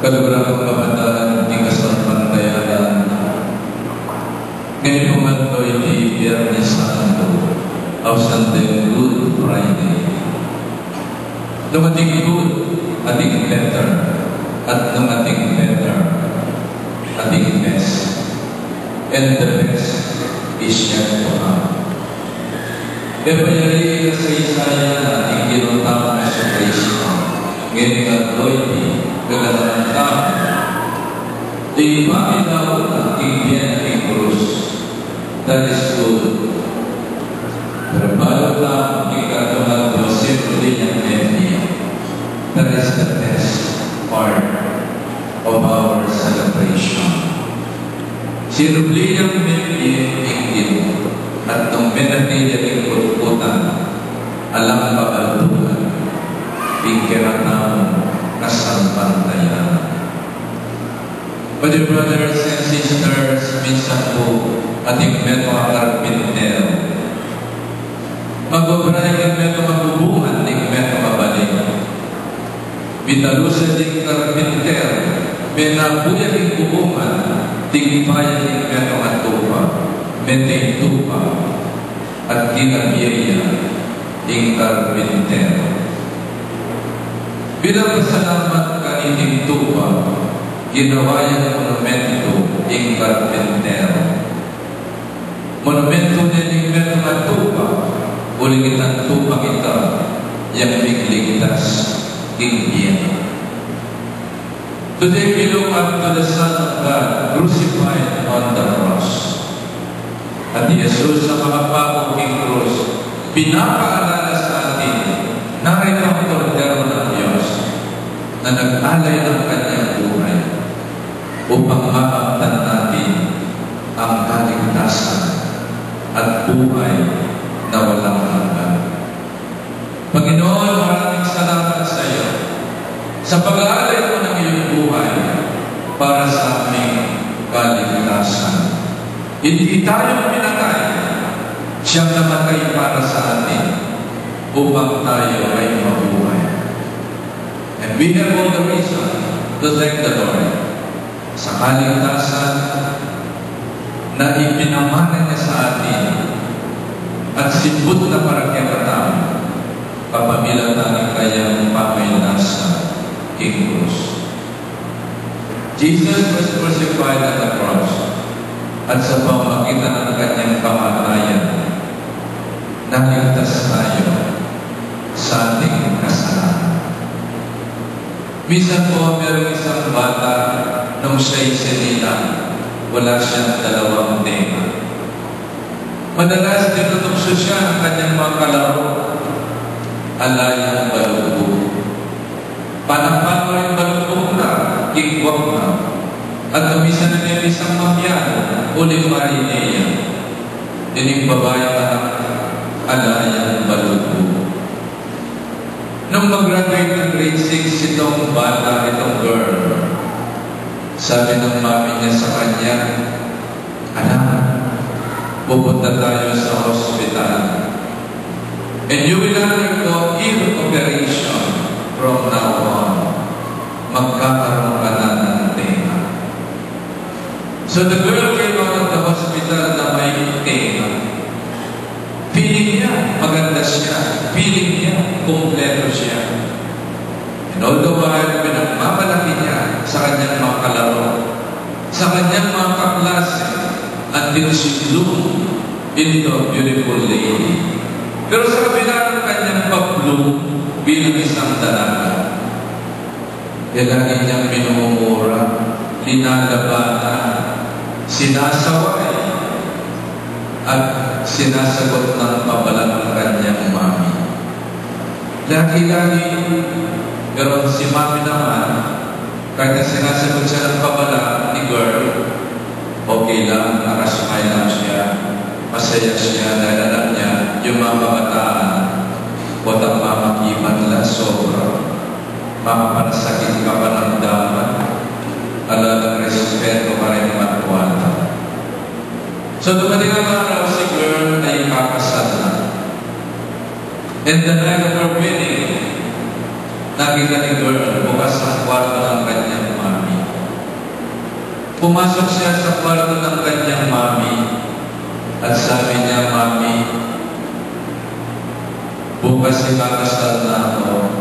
Kalugrang kabataan di kasampantayaan. Ngayon pumantoy di Biyernes Santo o Sunday Good Friday. Dumating good, ating better, at dumating better, ating best. And the best is yet to come. Pepayari ka sa Isaya na ating ginutang na sa Kristo. Ngayon nga do'y kagalang tao. Di paminaw ang tingin ng krus. That is good. Pero bago lang ikatumag o simply ang media. That is the best part of our celebration. Sinubli ang media ingin at nung menatili ang kutkutan, alam pabaltuhan, pingkiratang kasampantayaan. But dear brothers and sisters, minsan po ating medyo karpintero. Magbabraya ang medyo mabubuhan ng medyo mabalik. Bitalusan ng karpintero, menabuya ng bubuhan, tingpayan ng medyo matupa, menteng tupa, at kinabiyaya ng karpintero. Bilang pasalamat kaniting tupa, ginawa yung monumento ng karpintero. Monumento din ng mga tupa, ulit ang tupa kita, yung bigligtas, ingbiyan. Today we look up to the Son of God, crucified on the cross. At Jesus sa makapagong krus, pinapaalala sa atin, narito ang kordero ng Diyos na nag-alay ng kanyang buhay upang makamtan natin ang kaligtasan at buhay na walang hanggan. Panginoon, maraming salamat sa iyo sa pag-aalay mo ng iyong buhay para sa aming kaligtasan. Hindi tayo pinatay, siyang namatay para sa atin upang tayo ay mabuhay. And we have all the reason to thank the Lord sa kaligtasan na ipinamana niya sa atin at sibut na parakyatan kapamilatan ng kanyang pamilasa king krus. Jesus was crucified at the cross at sa pamagitan ng kanyang kamatayan naligtas tayo sa ating kasalanan. Minsan po meron isang bata nung siya'y sinila, wala siyang dalawang tema. Madalas tinutokso siya ng kanyang mga kalaro, alayang balubog. Panapano rin balubog na, kikwak na, at umisa na niya isang mamyan, uling marinea. Dining babae anak, alayang balubog. Nung mag-graduate ng grade 6, itong bata, itong girl, sabi ng mami niya sa kanya, anak, pupunta tayo sa hospital. And you will undergo ear operation from now on. Magkakaroon ka na ng tenga. So the girl came out of the hospital na may tenga. Feeling niya, maganda siya. Feeling niya, kumpleto siya. And all the while, pinagmamalaki niya sa kanyang mga kalaro, sa kanyang mga kaklase, until she bloomed into a beautiful lady. Pero sa kabila ng kanyang pag-bloom bilang isang dalaga, lagi niyang minumura, linalabatan, sinasaway, at sinasagot ng pabalat ng kanyang mami. Lagi-lagi, pero si mami naman, kahit sinasagot siya ng pabalat ni girl, okay lang, nakasmay lang siya, masaya siya, dahil alam niya, yung mga kabataan, huwag ang mamakiman lang sobra, makapanasakit ka pa ng dapat, alalang respeto pa rin matwala. So dumating ang araw, si girl ay kakasal na. And the night of her wedding, nakita ni girl, bukas ang kwarto ng kanyang mami. Pumasok siya sa kwarto ng kanyang mami at sabi niya, "Mami, bukas ikakasal na ako.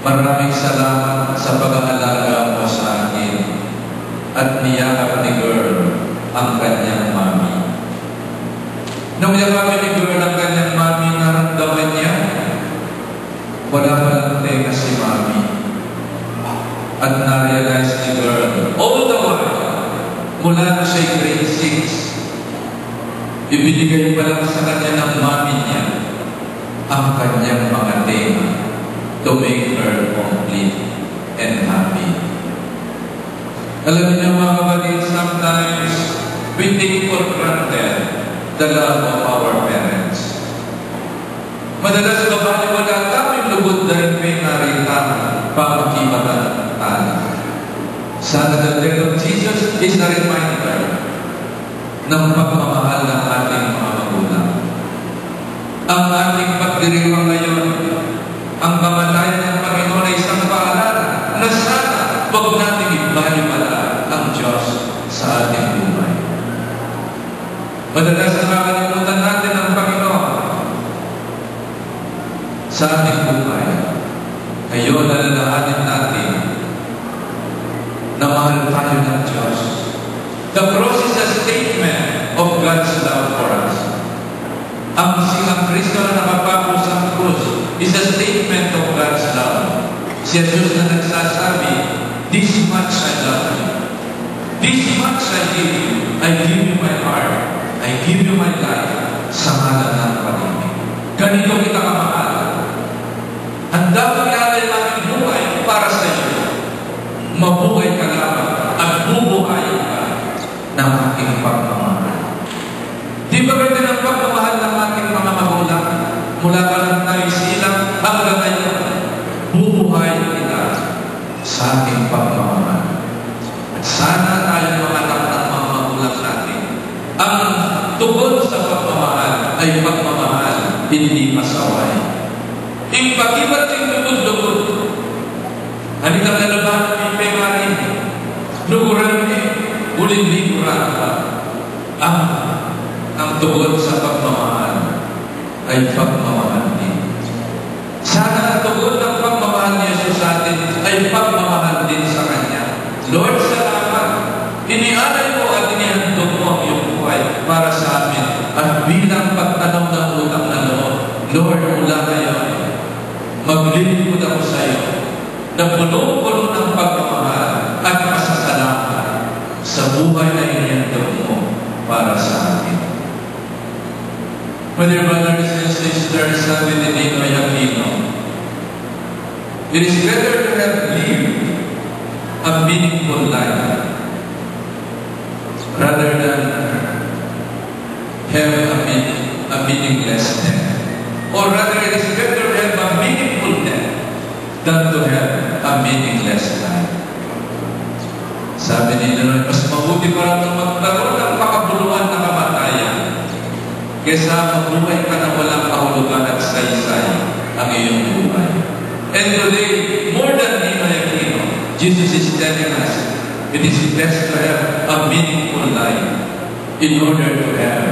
Maraming salamat sa pag-aalaga mo sa akin." At niyakap ni girl ang kanyang mami. Nung niyakap ni girl ang kanyang mami, naramdaman niya, wala palang tenga si mami. At na-realize ni girl, all the while, mula na siya grade 6, ibinigay pa lang sa kanya ng mami niya ang kanyang mga tenga to make her complete and happy. Alam niyo mga kapatid, sometimes we take for granted the love of our parents. Madalas wala kaming lugod na rin may narita para makibatan tayo. Sana the death of Jesus is a reminder ng pagmamahal ng ating mga magulang. Ang ating pagdiriwang ngayon, ang kamatayan ng Panginoon ay isang paalala na sana huwag natin ibaliwala ang Diyos sa ating buhay. Madalas nakakalimutan natin ang Panginoon sa ating buhay. Ngayon, alalahanin natin na mahal tayo ng Diyos. The cross is a statement of God's love for us. Ang Kristo na nakapako sa krus is a statement of God's love. Si Jesus na nagsasabi, "This much I love you. This much I give you. I give you my heart. I give you my life sa ngalan ng pag-ibig." Ganito kita kamahal. Handa ko ialay ang aking buhay para sa iyo. Mabuhay ka lamang at bubuhayin ka ng aking pagmamahal. Di ba ganda ng pagmamahal ng ating mga magulang? Mula ka lang tayo silang hanggang ngayon, bubuhayin kita sa ating pagmamahal. At sana tayo mga anak ng mga magulang natin. Ang tugon sa pagmamahal ay pagmamahal, hindi pasaway. Impagibat yung lugod-lugod. Halikang lalabahan ng pengarin, luguran uling liguran ka. Ang tugon sa pagmamahal ay pagmamahal din. Sana ang tugon ng pagmamahal ni Jesus sa atin ay pagmamahal din sa Kanya. Lord, salamat. Inialay mo at inihandog mo ang iyong buhay para sa amin. At bilang pagtanaw ng utang na loob, Lord, mula ngayon, maglilingkod ako sa iyo na puno-puno ng pagmamahal at pasasalamat sa buhay na inihandog mo para sa atin. My dear brothers and sisters, sabi ni Ninoy Aquino, it is better to have lived a meaningful life rather than have a meaningless death. Or rather, it is better to have a meaningful death than to have a meaningless life. Sabi ni Ninoy, mas mabuti para na magkaroon ng makabuluhan na kamatayan kaysa mabuhay ka na walang kahulugan at saysay ang iyong buhay. And today, more than Ninoy Aquino, Jesus is telling us, it is best to have a meaningful life in order to have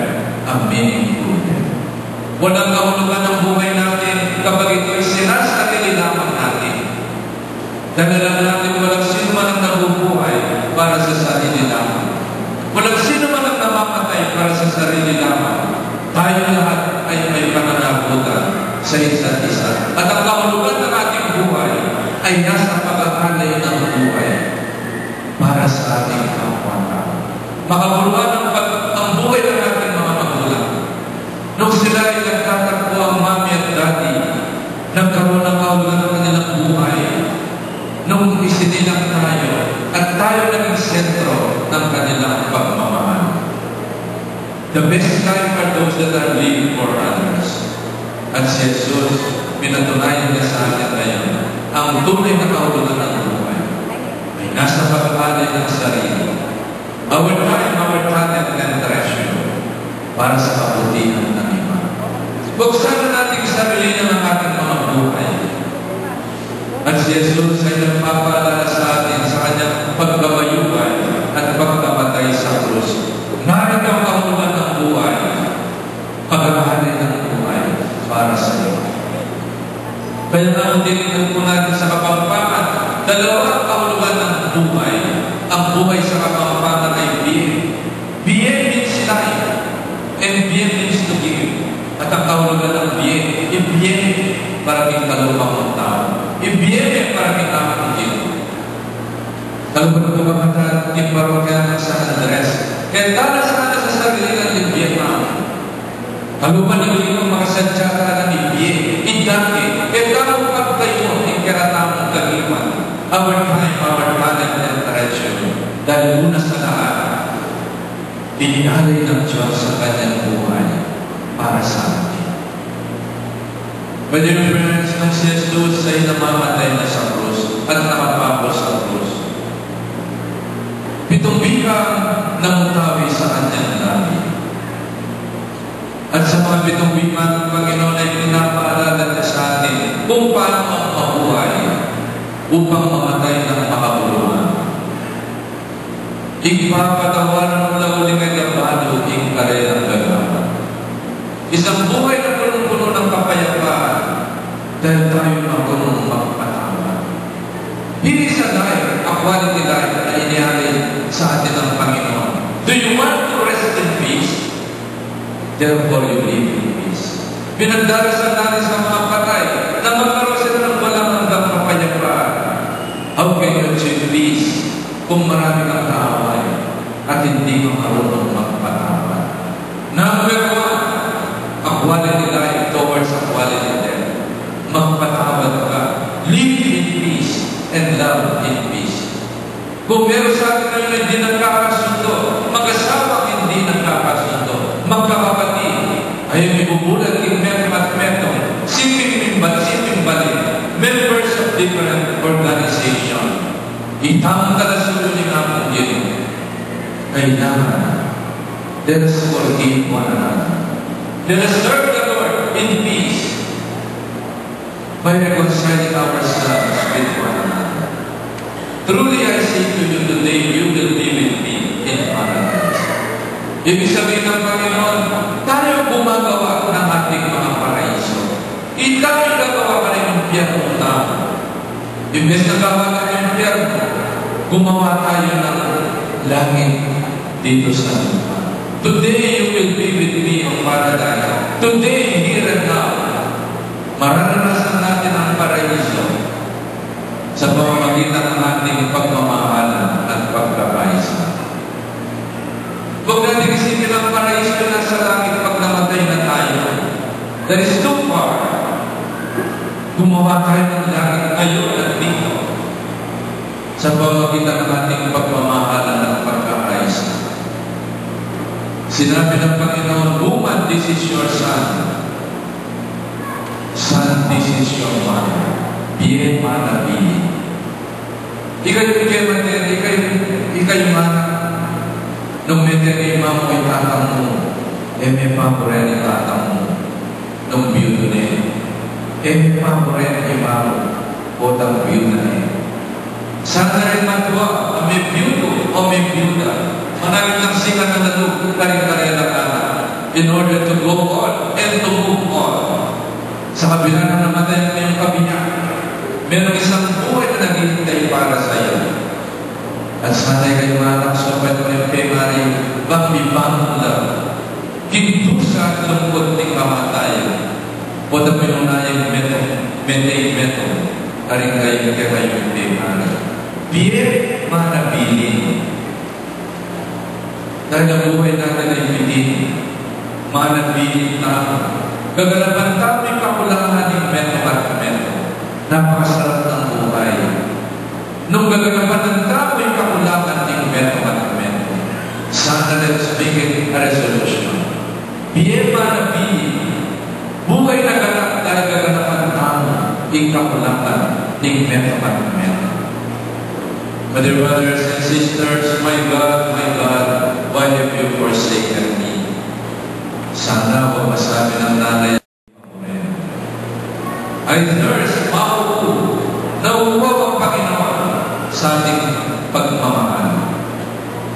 a meaningful death. Walang kahulugan ng buhay natin kapag ito'y sinasarili lamang natin. Dahil alam natin walang sino man ang nabubuhay para sa sarili lamang. Walang sino man ang namamatay para sa sarili lamang. Tayo lahat ay may pananagutan sa isa't isa. At ang kahulugan ng ating buhay ay nasa pag-aalay ng buhay para sa ating kapwa-tao. Makabuluhan ang buhay ng ating mga magulang. Nung sila ay nagtatakbo ang mami at daddy, nagkaroon ng kahulugan ng kanilang buhay. Nung isinilang tayo, at tayo naging sentro ng kanilang pagmamahal. The best life are those that are lived for others. At si Jesus, pinatunayan niya sa atin ngayon, ang tunay na kahulugan ng buhay ay nasa pag-aalay ng sarili. Our time, our talent, and treasure para sa kabutihan ng iba. Huwag sana natin sarili ng ating mga buhay. At si Jesus ay nagpapaalala sa atin sa kanyang paggabayo Dalawang kahulugan ng buhay. Ang buhay sa Kapampangan ay bien. Bien means life. And bien means to give. At ang kahulugan ng bien, ibien para kitalupang ng tao. Ibien para kitamang Diyos. Kalupang kumakatat, imparokyan sa Andres. Kaya tala sana sa sarili ng ibien namin. Kalupang nagulong makasadya ka ng ibien. Idaki. Kaya tala pagtayo, ikaratamang kagiman. Our time, our talent, and treasure. Dahil una sa lahat, inialay ng Diyos sa kanyang buhay para sa atin. My dear friends, nang si Jesus ay namamatay na sa krus at nakapako sa krus, 7 bikang namutawi sa kanyang labi. At sa mga 7 bikang Panginoon ay pinapaalala niya sa atin kung paano ang mabuhay upang mamatay ng makabuluhan. Ipapatawanan mo na uling ay labado, ingkare ng gagawa. Isang buhay na punong-puno ng kapayapaan dahil tayo marunong magpatawad. Hindi sa life, a quality life na inihalin sa atin ng Panginoon. Do you want to rest in peace? Therefore you live in peace. Pinagdarasan natin sa mga patay na magkaroon sila ng walang hanggang kapayapaan. How can you achieve peace kung marami kang kaaway at hindi mo marunong magpatawad? Number 1, a quality life towards a quality death. Magpatawad ka. Live in peace and love in peace. Kung meron sa atin na hindi nagkakasundo, mag-asawang hindi nagkakasundo, magkakapatid, ayun ibubulan king metong, siping balik, members of different organization. Itang kalasulo ni Amon yun. Kailangan, let us forgive one another. Let us serve the Lord in peace by reconciling ourselves with one another. Truly I say to you today, you will be with me in paradise. Ibig sabihin ng Panginoon, tayo gumagawa ng ating mga paraiso. Tayo gagawa ka ng impyerno tao. Imbes na gawa ka ng impyerno, gumawa tayo ng langit dito sa lupa. Today you will be with me in paradise. Today, here and now, mararanasan natin ang paraiso sa pamamagitan ng ating pagmamahalan at pagkakaisa. Huwag natin isipin ang paraiso na sa langit pag namatay na tayo. That is too far. Gumawa tayo ng langit ngayon at dito sa pamamagitan ng ating pagmamahalan at pagkakaisa. Sinabi ng Panginoon, woman, this is your son. Son, this is your mother. Bien manabili. Ikay mana. Nung meteri mo ay tatang mo, may pampure ni tatang mo. Nung biyudo niya, may pampure ni mamo, o tang biyudo niya. Sana rin matwa, may biyudo o may biyuda. Maraming lang sikat na nalug, karing-karela ka na, in order to go on and to move on. Sa kabila na namatay na yung kabinya, meron isang buhay na naghihintay para sa iyo. At sana'y kayo manak sa pagkakas kay Mari, bakbibang lang, kintusa at lungkot ng kamatayan, o na pinunayang meto, karing-karing kayo kay Mari. Bien manabilin. Dahil ang buhay natin ay hindi manabilin tao. Gagalapan tayo kakulangan ng meto at meto. Napakasarap ng buhay. Nung gagalapan ng tao ay kakulangan ng meto at meto. Sana let's make it a resolution. Bien manabilin. Buhay na ganap dahil gagalapan ng tao ay kakulangan ng meto at meto. My dear brothers and sisters, my God, why have you forsaken me? Sana huwag masabi ng nanay, I thirst, mauuwa. Nauuwa ang Panginoon sa ating pagmamahal.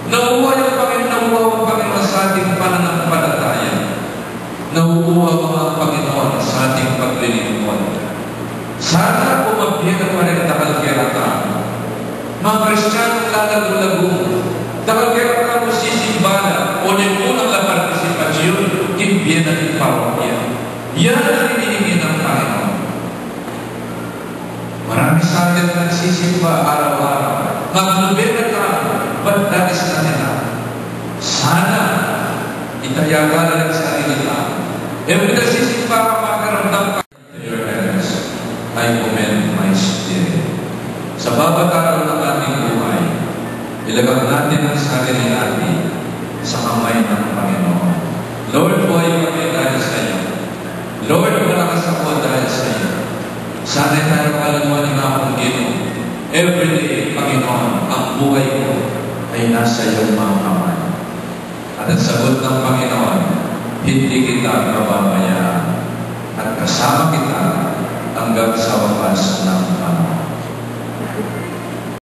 Nauuwa ang Panginoon sa ating pananampalataya. Nauuwa ang Panginoon sa ating paglilingkod. Sana pumabiyag ang panagdakal kaya tayo. Kristiyanong lalago-lago. Dahil kaya ka mo sisimbala o nagpunang la partisipasyon, timbiyan at parokya. Yan ang hinihingi ng Panginoon. Marami sa atin nagsisimba araw-araw. Maglubera ka, ba't nais na nila? Sana itayagala ng sarili ka. E kung nagsisimba ka, makaramdam ka. Your hands, I commend my spirit. Sa bawat araw ng ating buhay, ilagak natin ang sarili natin sa kamay ng Panginoon. Lord, buhay kami dahil sa iyo. Lord, malakas ako dahil sa iyo. Sana tayo kalamuan ng akong Ginoo. Everyday, Panginoon, ang buhay ko ay nasa iyong mga kamay. At ang sagot ng Panginoon, hindi kita pababayaan. At kasama kita